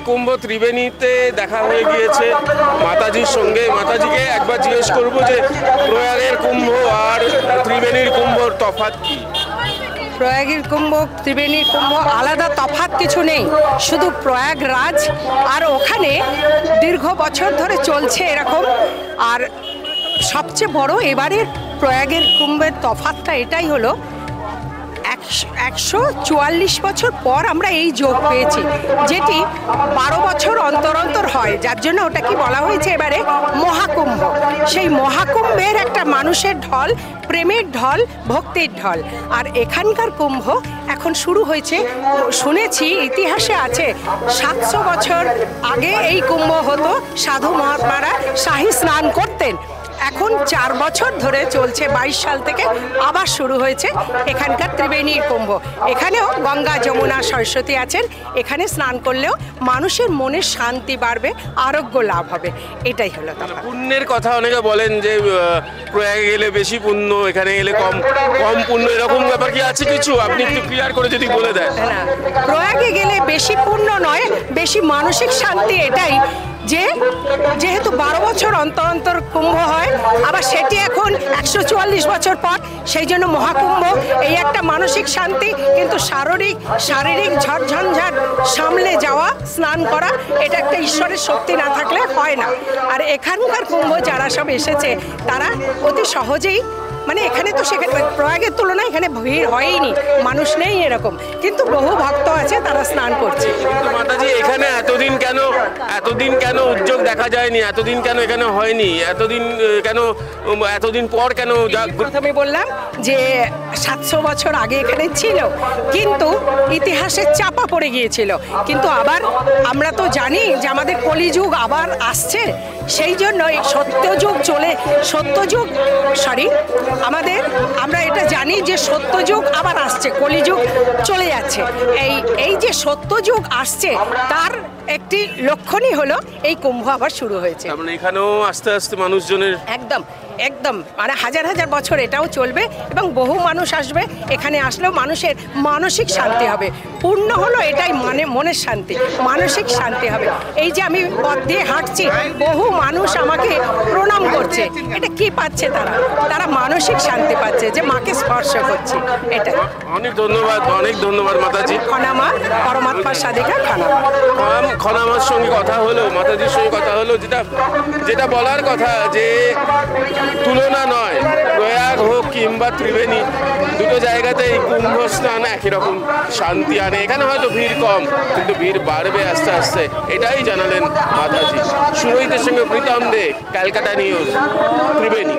কুম্ভ ত্রিবেণীতে দেখা হয়ে গিয়েছে মাতাজির সঙ্গে। মাতাজিকে একবার জিজ্ঞেস করবো যে প্রয়াগের কুম্ভ আর ত্রিবেণীর কুম্ভর তফাৎ কি? প্রয়াগের কুম্ভ ত্রিবেণীর কুম্ভ আলাদা তফাৎ কিছু নেই, শুধু প্রয়াগরাজ আর ওখানে দীর্ঘ বছর ধরে চলছে এরকম। আর সবচেয়ে বড় এবারের প্রয়াগের কুম্ভের তফাৎটা এটাই হলো 144 বছর পর আমরা এই যোগ পেয়েছি, যেটি 12 বছর অন্তর অন্তর হয়, যার জন্য ওটাকে বলা হয়েছে এবারে মহাকুম্ভ। সেই মহাকুম্ভের একটা মানুষের ঢল, প্রেমের ঢল, ভক্তির ঢল। আর এখানকার কুম্ভ এখন শুরু হয়েছে, শুনেছি ইতিহাসে আছে 700 বছর আগে এই কুম্ভ হতো, সাধু মহাত্মারা শাহী স্নান করতেন। এখন 4 বছর ধরে চলছে, 22 সাল থেকে আবার শুরু হয়েছে এখানকার ত্রিবেণীর কুম্ভ। এখানেও গঙ্গা, যমুনা, সরস্বতী আছেন। এখানে স্নান করলেও মানুষের মনের শান্তি বাড়বে, আরোগ্য লাভ হবে, এটাই হলো তফাৎ। পুণ্যের কথা অনেকে বলেন যে প্রয়াগে গেলে বেশি পুণ্য, এখানে গেলে কম পুণ্য, এরকম ব্যাপার কি আছে কিছু? আপনি একটু ক্লিয়ার করে যদি বলে দেন। না, প্রয়াগে গেলে বেশি পুণ্য নয়, বেশি মানসিক শান্তি। এটাই যে যেহেতু 12 বছর অন্তর অন্তর কুম্ভ হয়, আবার সেটি এখন 144 বছর পর, সেই জন্য মহাকুম্ভ। এই একটা মানসিক শান্তি, কিন্তু শারীরিক ঝড়ঝঞ্ঝাট সামলে যাওয়া, স্নান করা, এটা একটা ঈশ্বরের শক্তি না থাকলে হয় না। আর এখানকার কুম্ভ যারা সব এসেছে তারা অতি সহজেই, মানে এখানে তো সেখানে প্রয়াগের তুলনায় এখানে ভিড় হয়ইনি, মানুষ নেই এরকম, কিন্তু বহু ভক্ত আছে, তারা স্নান করছে। কিন্তু মাতাজি এখানে এতদিন কেন উদ্যোগ দেখা যায়নি? এতদিন কেন এখানে হয়নি? এতদিন পর কেন? প্রথমে বললাম যে 700 বছর আগে এখানে ছিল, কিন্তু ইতিহাসে চাপা পড়ে গিয়েছিল। কিন্তু আবার আমরা তো জানি যে আমাদের কলিযুগ আবার আসছে, সেই জন্য এই আমরা এটা জানি যে সত্যযুগ আবার আসছে, কলিযুগ চলে যাচ্ছে। এই যে সত্যযুগ আসছে তার একটি লক্ষণই হলো এই কুম্ভ আবার শুরু হয়েছে। মানে এখানেও আস্তে আস্তে মানুষজনের একদম মানে হাজার হাজার বছর এটাও চলবে, এবং বহু মানুষ আসবে। এখানে আসলেও মানুষের মানসিক শান্তি হবে। পূর্ণ হলো এটাই, মানে মনের শান্তি, মানসিক শান্তি হবে। এই যে আমি পথ দিয়ে হাঁটছি, বহু মানুষ আমাকে প্রণাম করছে। এটা কি পাচ্ছে? তারা মানসিক শান্তি পাচ্ছে, যে মাকে স্পর্শ করছে। এটা অনেক ধন্যবাদ মাতাজি। খনামা, পরমাত্মার সাধিকা খনামার সঙ্গে কথা হলো, মাতাজির সঙ্গে কথা হলো, যেটা বলার কথা যে তুলনা নয়, প্রয়াগ হোক কিংবা ত্রিবেণী, দুটো জায়গাতেই কুম্ভ স্নান একই রকম শান্তি আনে। এখানে হয়তো ভিড় কম, কিন্তু ভিড় বাড়বে আস্তে আস্তে, এটাই জানালেন মাতাজি। সুরহিতের সঙ্গে প্রীতম দে, ক্যালকাটা নিউজ, ত্রিবেণী।